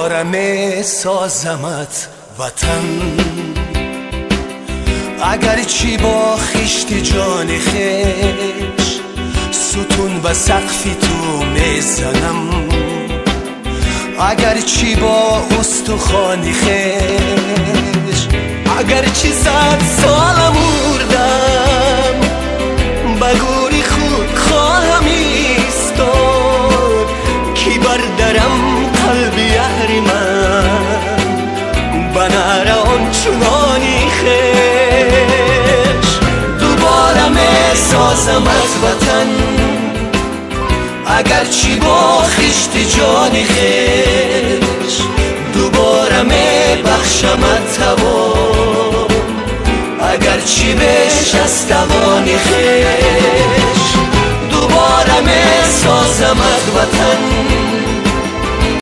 دوباره می سازمت وطن، اگر چی با خشت جان خیش ستون و سقفی تو میزنم، اگر چی با استخوانی خیش، اگر چی 100 سال مردم بگوری خود خواهم ایستاد، کی بردرم قلب یهر من بناره آنچنانی خیش. دوباره می سازمت وطن، اگر چی با خشت جانی خیش، دوباره می بخشمت توان، اگر چی بیش از توانی خیش. دوباره می سازمت وطن،